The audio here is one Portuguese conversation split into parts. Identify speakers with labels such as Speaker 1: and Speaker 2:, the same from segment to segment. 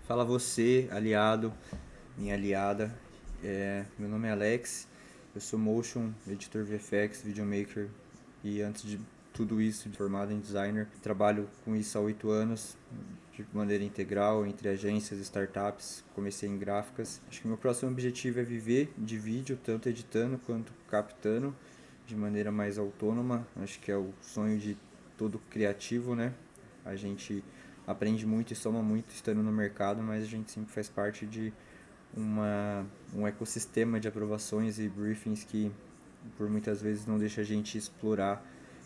Speaker 1: Fala você, aliado, minha aliada. Meu nome é Alex, eu sou motion, editor VFX, videomaker e antes de tudo isso, formado em designer. Trabalho com isso há 8 anos, de maneira integral, entre agências, startups. Comecei em gráficas. Acho que meu próximo objetivo é viver de vídeo, tanto editando quanto captando, de maneira mais autônoma. Acho que é o sonho de todo criativo, né? A gente aprende muito e soma muito estando no mercado, mas a gente sempre faz parte de um ecossistema de aprovações e briefings que por muitas vezes não deixa a gente explorar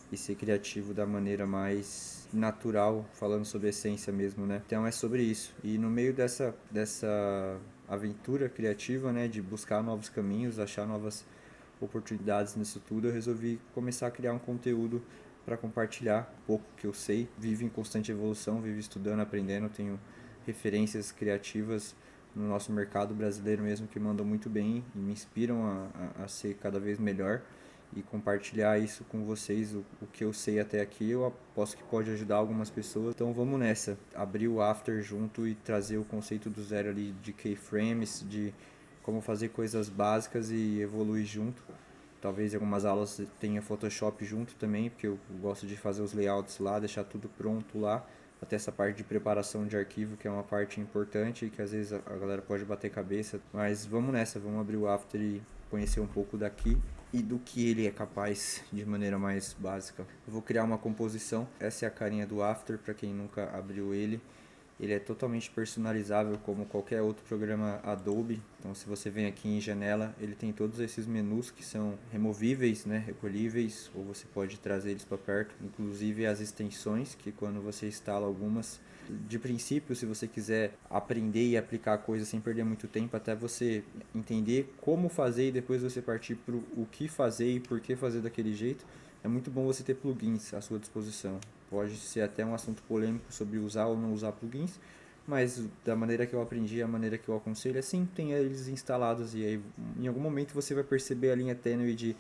Speaker 1: e ser criativo da maneira mais natural, falando sobre essência mesmo, né? Então é sobre isso. E no meio dessa aventura criativa, né, de buscar novos caminhos, achar novas oportunidades nisso tudo, eu resolvi começar a criar um conteúdo para compartilhar um pouco que eu sei. Vivo em constante evolução, vivo estudando, aprendendo, tenho referências criativas no nosso mercado brasileiro mesmo que mandam muito bem e me inspiram a ser cada vez melhor, e compartilhar isso com vocês, o que eu sei até aqui, eu aposto que pode ajudar algumas pessoas. Então vamos nessa, abrir o After junto e trazer o conceito do zero ali de keyframes, de como fazer coisas básicas e evoluir junto. Talvez em algumas aulas tenha Photoshop junto também, porque eu gosto de fazer os layouts lá, deixar tudo pronto lá. Até essa parte de preparação de arquivo, que é uma parte importante e que às vezes a galera pode bater cabeça. Mas vamos nessa, vamos abrir o After e conhecer um pouco daqui e do que ele é capaz de maneira mais básica. Eu vou criar uma composição, essa é a carinha do After, para quem nunca abriu ele. Ele é totalmente personalizável como qualquer outro programa Adobe. Então se você vem aqui em janela, ele tem todos esses menus que são removíveis, né, recolhíveis, ou você pode trazer eles para perto. Inclusive as extensões, que quando você instala algumas, de princípio, se você quiser aprender e aplicar a coisa sem perder muito tempo, até você entender como fazer e depois você partir para o que fazer e por que fazer daquele jeito, é muito bom você ter plugins à sua disposição. Pode ser até um assunto polêmico sobre usar ou não usar plugins, mas da maneira que eu aprendi, a maneira que eu aconselho é sim, tenha eles instalados, e aí em algum momento você vai perceber a linha tênue de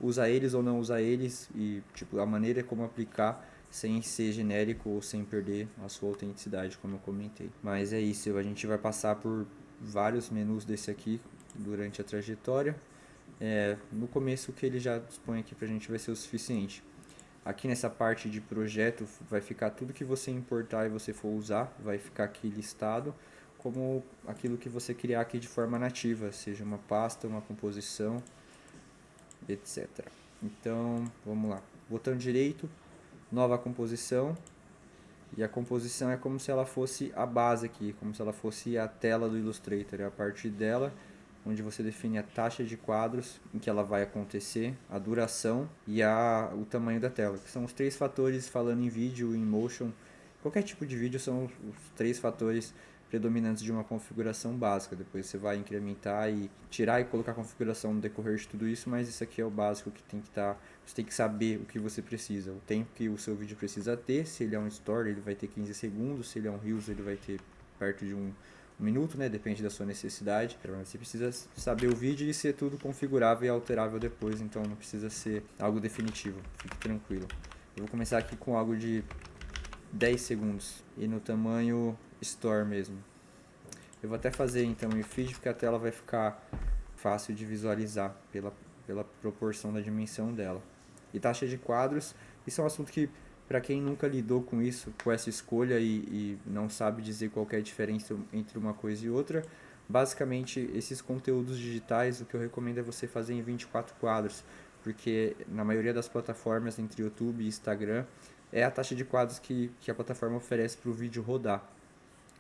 Speaker 1: usar eles ou não usar eles, e tipo, a maneira como aplicar sem ser genérico ou sem perder a sua autenticidade, como eu comentei. Mas é isso, a gente vai passar por vários menus desse aqui durante a trajetória. No começo o que ele já dispõe aqui pra gente vai ser o suficiente. Aqui nessa parte de projeto vai ficar tudo que você importar e você for usar, vai ficar aqui listado como aquilo que você criar aqui de forma nativa, seja uma pasta, uma composição, etc. Então, vamos lá. Botão direito, nova composição, e a composição é como se ela fosse a base aqui, como se ela fosse a tela do Illustrator, é a partir dela onde você define a taxa de quadros em que ela vai acontecer, a duração e o tamanho da tela, que são os 3 fatores, falando em vídeo, em motion, qualquer tipo de vídeo, são os 3 fatores predominantes de uma configuração básica. Depois você vai incrementar e tirar e colocar a configuração no decorrer de tudo isso, mas isso aqui é o básico que tem que estar. Você tem que saber o que você precisa, o tempo que o seu vídeo precisa ter. Se ele é um story, ele vai ter 15 segundos, se ele é um reels, ele vai ter perto de um minuto, né? Depende da sua necessidade. Você precisa saber o vídeo e ser tudo configurável e alterável depois, então não precisa ser algo definitivo, fique tranquilo. Eu vou começar aqui com algo de 10 segundos e no tamanho Store mesmo. Eu vou até fazer então em feed, porque a tela vai ficar fácil de visualizar pela proporção da dimensão dela. E taxa de quadros, isso é um assunto que, para quem nunca lidou com isso, com essa escolha e não sabe dizer qual é a diferença entre uma coisa e outra, basicamente esses conteúdos digitais, o que eu recomendo é você fazer em 24 quadros, porque na maioria das plataformas, entre YouTube e Instagram, é a taxa de quadros que a plataforma oferece para o vídeo rodar.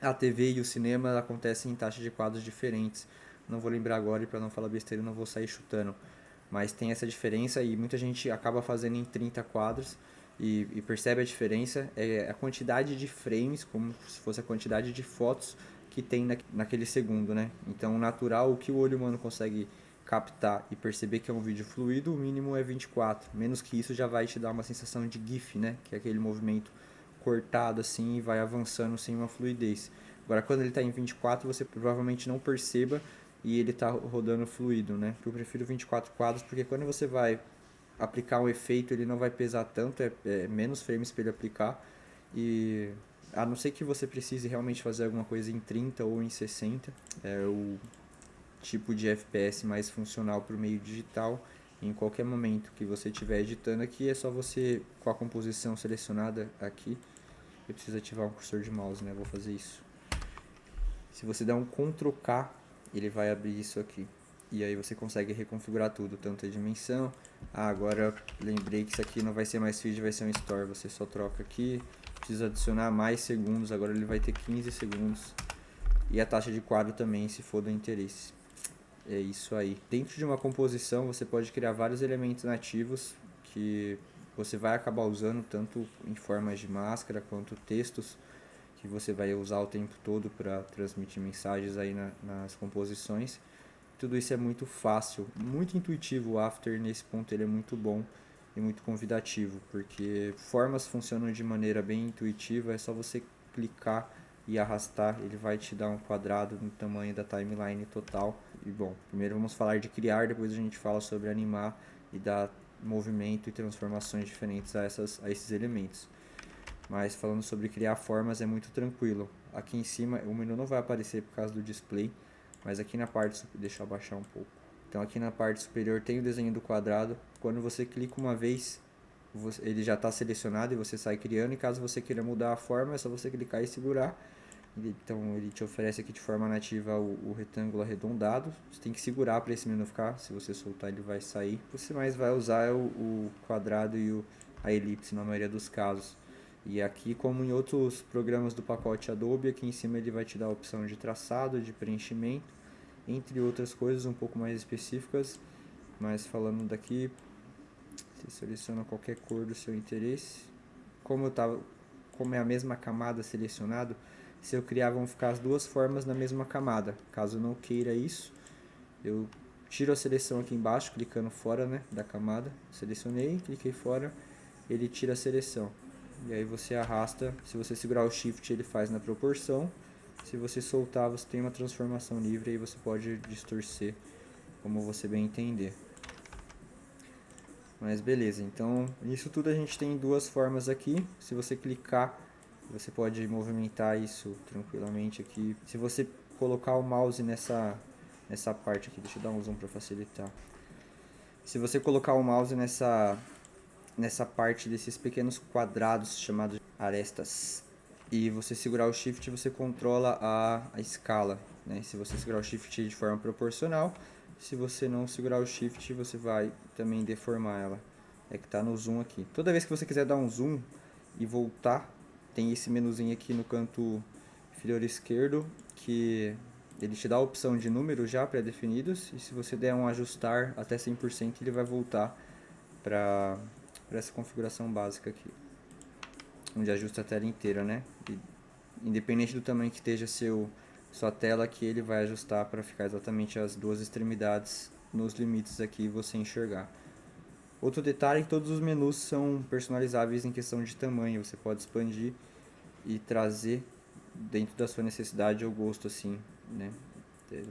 Speaker 1: A TV e o cinema acontecem em taxas de quadros diferentes. Não vou lembrar agora, e para não falar besteira não vou sair chutando. Mas tem essa diferença e muita gente acaba fazendo em 30 quadros e percebe a diferença. É a quantidade de frames, como se fosse a quantidade de fotos que tem naquele segundo, né? Então, natural, o que o olho humano consegue captar e perceber que é um vídeo fluido, o mínimo é 24. Menos que isso já vai te dar uma sensação de GIF, né? Que é aquele movimento cortado assim e vai avançando sem uma fluidez. Agora, quando ele está em 24, você provavelmente não perceba e ele está rodando fluido, né? Eu prefiro 24 quadros porque quando você vai aplicar um efeito, ele não vai pesar tanto, é menos frames para ele aplicar. E a não ser que você precise realmente fazer alguma coisa em 30 ou em 60, é o tipo de FPS mais funcional para o meio digital. Em qualquer momento que você estiver editando aqui, é só você, com a composição selecionada aqui, eu preciso ativar um cursor de mouse, né? Vou fazer isso. Se você der um Ctrl K, ele vai abrir isso aqui. E aí você consegue reconfigurar tudo, tanto a dimensão. Agora lembrei que isso aqui não vai ser mais feed, vai ser um store. Você só troca aqui. Precisa adicionar mais segundos, agora ele vai ter 15 segundos. E a taxa de quadro também, se for do interesse. É isso aí. Dentro de uma composição você pode criar vários elementos nativos que você vai acabar usando tanto em formas de máscara quanto textos que você vai usar o tempo todo para transmitir mensagens aí nas composições. Tudo isso é muito fácil, muito intuitivo. O After nesse ponto ele é muito bom e muito convidativo, porque formas funcionam de maneira bem intuitiva, é só você clicar e arrastar, ele vai te dar um quadrado no tamanho da timeline total. E bom, primeiro vamos falar de criar, depois a gente fala sobre animar e dar movimento e transformações diferentes a esses elementos. Mas falando sobre criar formas é muito tranquilo. Aqui em cima o menu não vai aparecer por causa do display, mas aqui na parte, deixa eu abaixar um pouco. Então aqui na parte superior tem o desenho do quadrado. Quando você clica uma vez, ele já está selecionado e você sai criando. E caso você queira mudar a forma, é só você clicar e segurar. Então ele te oferece aqui de forma nativa o retângulo arredondado. Você tem que segurar para esse menu ficar. Se você soltar ele vai sair. O que você mais vai usar é o quadrado e a elipse na maioria dos casos. E aqui, como em outros programas do pacote Adobe, aqui em cima ele vai te dar a opção de traçado, de preenchimento, entre outras coisas um pouco mais específicas. Mas falando daqui, você seleciona qualquer cor do seu interesse. Como é a mesma camada selecionado, se eu criar vão ficar as duas formas na mesma camada. Caso eu não queira isso, eu tiro a seleção aqui embaixo, clicando fora, né, da camada. Selecionei, cliquei fora, ele tira a seleção. E aí você arrasta, se você segurar o Shift ele faz na proporção. Se você soltar você tem uma transformação livre e você pode distorcer como você bem entender. Mas beleza, então isso tudo a gente tem duas formas aqui. Se você clicar, você pode movimentar isso tranquilamente aqui. Se você colocar o mouse nessa parte aqui, deixa eu dar um zoom para facilitar. Se você colocar o mouse nessa parte desses pequenos quadrados chamados arestas e você segurar o Shift, você controla a escala, né? Se você segurar o Shift de forma proporcional, se você não segurar o Shift, você vai também deformar ela. É que está no zoom aqui. Toda vez que você quiser dar um zoom e voltar, tem esse menuzinho aqui no canto inferior esquerdo, que ele te dá a opção de números já pré-definidos, e se você der um ajustar até 100%, ele vai voltar para essa configuração básica aqui, onde ajusta a tela inteira, né? E, independente do tamanho que esteja sua tela aqui, ele vai ajustar para ficar exatamente as duas extremidades nos limites aqui e você enxergar. Outro detalhe é que todos os menus são personalizáveis em questão de tamanho, você pode expandir e trazer dentro da sua necessidade ou gosto, assim, né?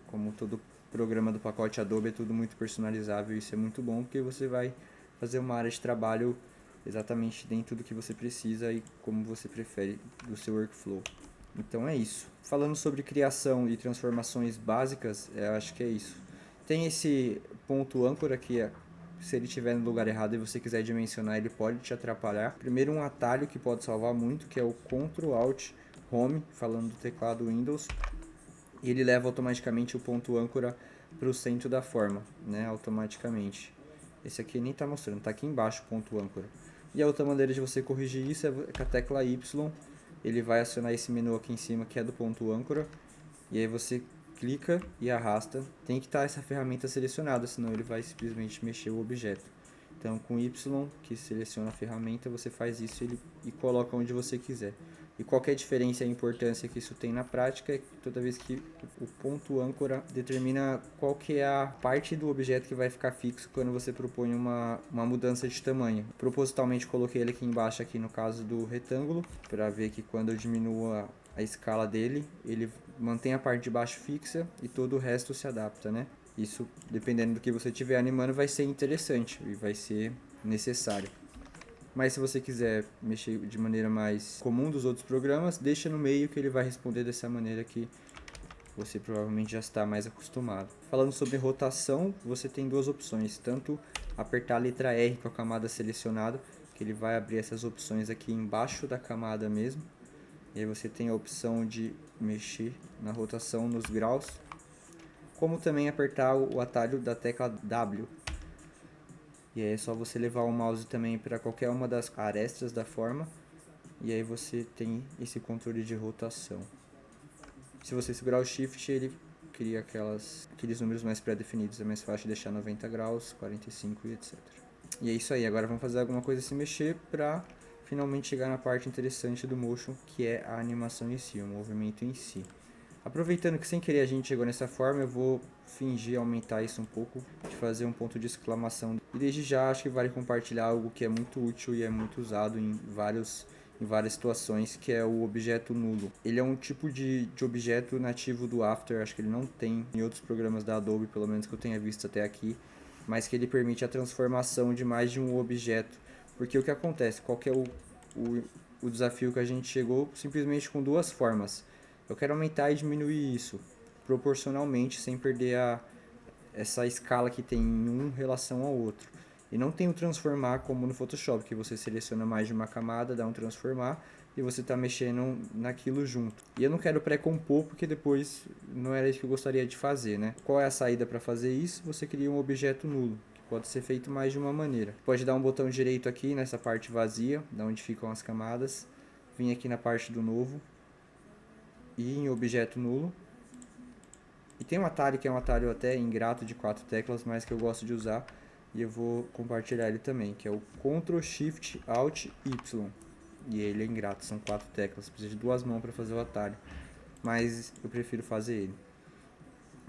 Speaker 1: Como todo programa do pacote Adobe é tudo muito personalizável, isso é muito bom porque você vai fazer uma área de trabalho exatamente dentro do que você precisa e como você prefere do seu workflow. Então é isso. Falando sobre criação e transformações básicas, acho que é isso. Tem esse ponto âncora que se ele estiver no lugar errado e você quiser dimensionar, ele pode te atrapalhar. Primeiro, um atalho que pode salvar muito, que é o Ctrl Alt Home, falando do teclado Windows. E ele leva automaticamente o ponto âncora para o centro da forma, né, automaticamente. Esse aqui nem está mostrando, está aqui embaixo o ponto âncora. E a outra maneira de você corrigir isso é com a tecla Y. Ele vai acionar esse menu aqui em cima que é do ponto âncora. E aí você clica e arrasta. Tem que estar essa ferramenta selecionada, senão ele vai simplesmente mexer o objeto. Então com Y, que seleciona a ferramenta, você faz isso e coloca onde você quiser. E qualquer diferença e importância que isso tem na prática é que toda vez que o ponto âncora determina qual que é a parte do objeto que vai ficar fixo quando você propõe uma mudança de tamanho. Propositalmente coloquei ele aqui embaixo, aqui no caso do retângulo, para ver que quando eu diminuo a escala dele, ele mantém a parte de baixo fixa e todo o resto se adapta, né? Isso, dependendo do que você estiver animando, vai ser interessante e vai ser necessária. Mas se você quiser mexer de maneira mais comum dos outros programas, deixa no meio que ele vai responder dessa maneira que você provavelmente já está mais acostumado. Falando sobre rotação, você tem duas opções, tanto apertar a letra R com a camada selecionada, que ele vai abrir essas opções aqui embaixo da camada mesmo, e aí você tem a opção de mexer na rotação nos graus, como também apertar o atalho da tecla W. E aí é só você levar o mouse também para qualquer uma das arestas da forma, e aí você tem esse controle de rotação. Se você segurar o Shift, ele cria aqueles números mais pré-definidos. É mais fácil deixar 90 graus, 45 e etc. E é isso aí. Agora vamos fazer alguma coisa se mexer para finalmente chegar na parte interessante do Motion, que é a animação em si, o movimento em si. Aproveitando que sem querer a gente chegou nessa forma, eu vou fingir aumentar isso um pouco, de fazer um ponto de exclamação. E desde já acho que vale compartilhar algo que é muito útil e é muito usado em várias situações, que é o objeto nulo. Ele é um tipo de objeto nativo do After, acho que ele não tem em outros programas da Adobe, pelo menos que eu tenha visto até aqui, mas que ele permite a transformação de mais de um objeto. Porque o que acontece? Qual que é o desafio que a gente chegou? Simplesmente com duas formas. Eu quero aumentar e diminuir isso proporcionalmente, sem perder essa escala que tem em um relação ao outro. E não tem o transformar como no Photoshop, que você seleciona mais de uma camada, dá um transformar e você está mexendo naquilo junto. E eu não quero pré-compor porque depois não era isso que eu gostaria de fazer, né? Qual é a saída para fazer isso? Você cria um objeto nulo, que pode ser feito mais de uma maneira. Pode dar um botão direito aqui nessa parte vazia, da onde ficam as camadas, vir aqui na parte do novo e em objeto nulo. E tem um atalho que é um atalho até ingrato de 4 teclas, mas que eu gosto de usar. E eu vou compartilhar ele também, que é o Ctrl Shift Alt Y. E ele é ingrato, são 4 teclas, precisa de 2 mãos para fazer o atalho. Mas eu prefiro fazer ele.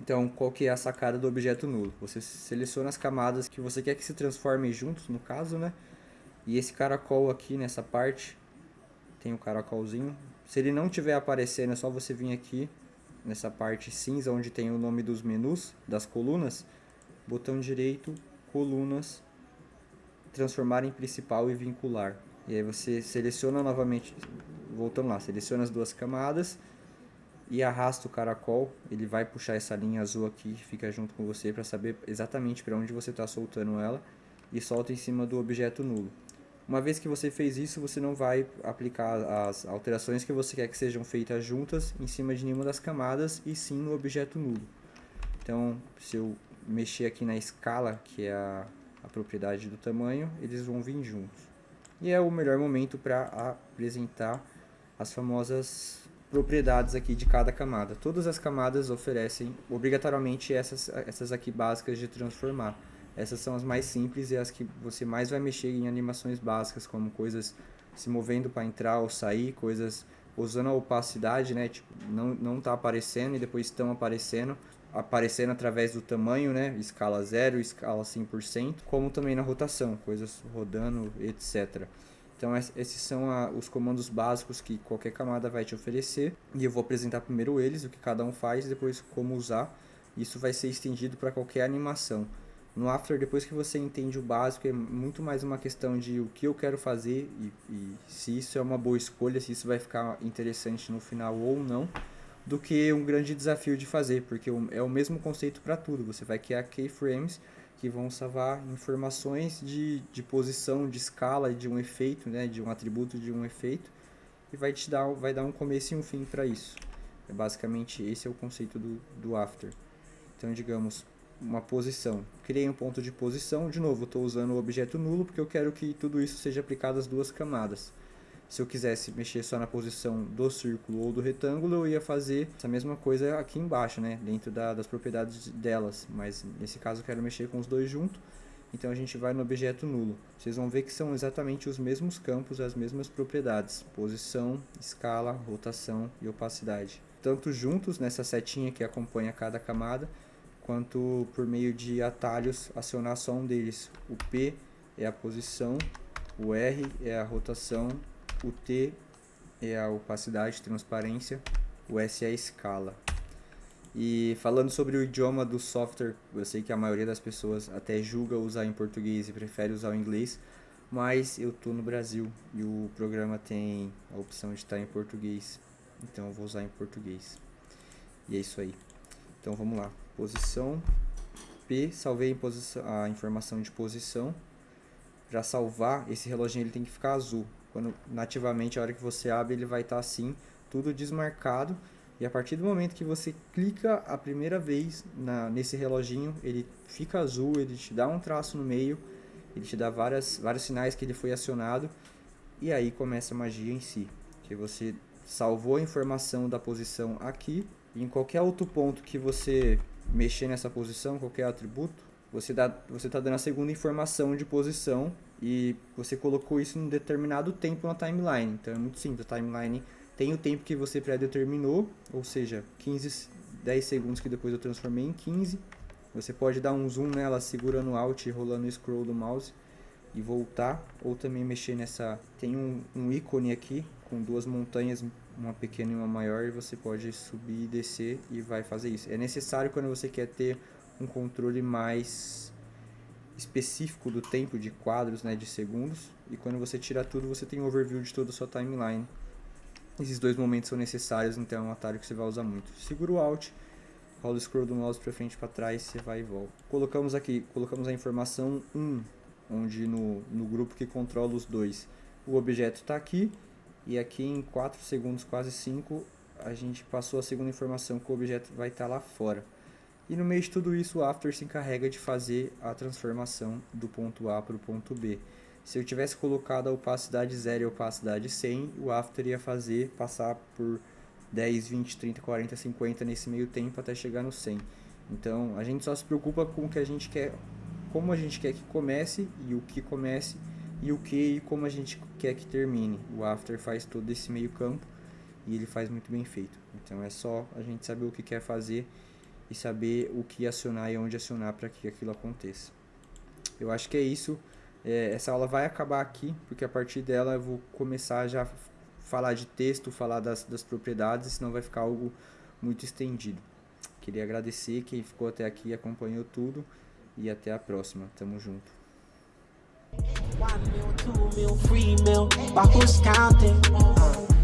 Speaker 1: Então, qual que é a sacada do objeto nulo? Você seleciona as camadas que você quer que se transformem juntos, no caso, né? E esse caracol aqui nessa parte, tem o caracolzinho. Se ele não estiver aparecendo, é só você vir aqui, nessa parte cinza, onde tem o nome dos menus, das colunas. Botão direito, colunas, transformar em principal e vincular. E aí você seleciona novamente, voltando lá, seleciona as duas camadas e arrasta o caracol. Ele vai puxar essa linha azul aqui que fica junto com você para saber exatamente para onde você está soltando ela e solta em cima do objeto nulo. Uma vez que você fez isso, você não vai aplicar as alterações que você quer que sejam feitas juntas em cima de nenhuma das camadas e sim no objeto nulo. Então, se eu mexer aqui na escala, que é a propriedade do tamanho, eles vão vir juntos. E é o melhor momento para apresentar as famosas propriedades aqui de cada camada. Todas as camadas oferecem obrigatoriamente essas aqui básicas de transformar. Essas são as mais simples e as que você mais vai mexer em animações básicas, como coisas se movendo para entrar ou sair, coisas usando a opacidade, né? Tipo, não tá aparecendo e depois estão aparecendo através do tamanho, né? Escala 0, escala 100%, como também na rotação, coisas rodando, etc. Então esses são os comandos básicos que qualquer camada vai te oferecer. E eu vou apresentar primeiro eles, o que cada um faz, e depois como usar. Isso vai ser estendido para qualquer animação. No After, depois que você entende o básico, é muito mais uma questão de o que eu quero fazer e se isso é uma boa escolha, se isso vai ficar interessante no final ou não, do que um grande desafio de fazer, porque é o mesmo conceito para tudo. Você vai criar keyframes que vão salvar informações de posição, de escala de um efeito, né, de um atributo de um efeito, e vai dar um começo e um fim para isso. Basicamente esse é o conceito do After. Então, digamos, uma posição. Criei um ponto de posição, de novo, estou usando o objeto nulo porque eu quero que tudo isso seja aplicado às duas camadas. Se eu quisesse mexer só na posição do círculo ou do retângulo, eu ia fazer essa mesma coisa aqui embaixo, né? Dentro das propriedades delas, mas nesse caso eu quero mexer com os dois juntos, então a gente vai no objeto nulo. Vocês vão ver que são exatamente os mesmos campos, as mesmas propriedades: posição, escala, rotação e opacidade. Tanto juntos nessa setinha que acompanha cada camada, quanto por meio de atalhos acionar só um deles. O P é a posição, o R é a rotação, o T é a opacidade, transparência, o S é a escala. E falando sobre o idioma do software, eu sei que a maioria das pessoas até julga usar em português e prefere usar o inglês, mas eu tô no Brasil e o programa tem a opção de estar em português, então eu vou usar em português. E é isso aí. Então vamos lá. Posição P, salvei a informação de posição. Para salvar, esse reloginho ele tem que ficar azul. Quando nativamente, a hora que você abre, ele vai estar assim, tudo desmarcado. E a partir do momento que você clica a primeira vez nesse reloginho, ele fica azul, ele te dá um traço no meio, ele te dá vários sinais que ele foi acionado. E aí começa a magia em si, que você salvou a informação da posição aqui. E em qualquer outro ponto que você mexer nessa posição, qualquer atributo, você está dando a segunda informação de posição e você colocou isso em um determinado tempo na timeline. Então é muito simples, a timeline tem o tempo que você pré-determinou, ou seja, 10 segundos que depois eu transformei em 15. Você pode dar um zoom nela segurando o Alt e rolando o scroll do mouse e voltar, ou também mexer nessa... Tem um ícone aqui com duas montanhas, uma pequena e uma maior, e você pode subir e descer e vai fazer isso. É necessário quando você quer ter um controle mais específico do tempo de quadros, né, de segundos, e quando você tira tudo você tem um overview de toda a sua timeline. Esses dois momentos são necessários, então é um atalho que você vai usar muito. Segura o Alt, rola o scroll do mouse para frente e para trás, você vai e volta. Colocamos a informação 1, onde no grupo que controla os dois, o objeto está aqui, e aqui em 4 segundos, quase 5, a gente passou a segunda informação que o objeto vai estar lá fora. E no meio de tudo isso, o After se encarrega de fazer a transformação do ponto A para o ponto B. Se eu tivesse colocado a opacidade 0 e a opacidade 100, o After ia passar por 10, 20, 30, 40, 50 nesse meio tempo até chegar no 100. Então, a gente só se preocupa com o que a gente quer, como a gente quer que comece e o que comece, e o que e como a gente quer que termine. O After faz todo esse meio campo e ele faz muito bem feito. Então, é só a gente saber o que quer fazer e saber o que acionar e onde acionar para que aquilo aconteça. Eu acho que é isso. Essa aula vai acabar aqui, porque a partir dela eu vou começar já a falar de texto, falar das propriedades, senão vai ficar algo muito estendido. Queria agradecer quem ficou até aqui, acompanhou tudo, e até a próxima. Tamo junto.
Speaker 2: 1 mil, 2 mil, 3 mil, Baku's counting.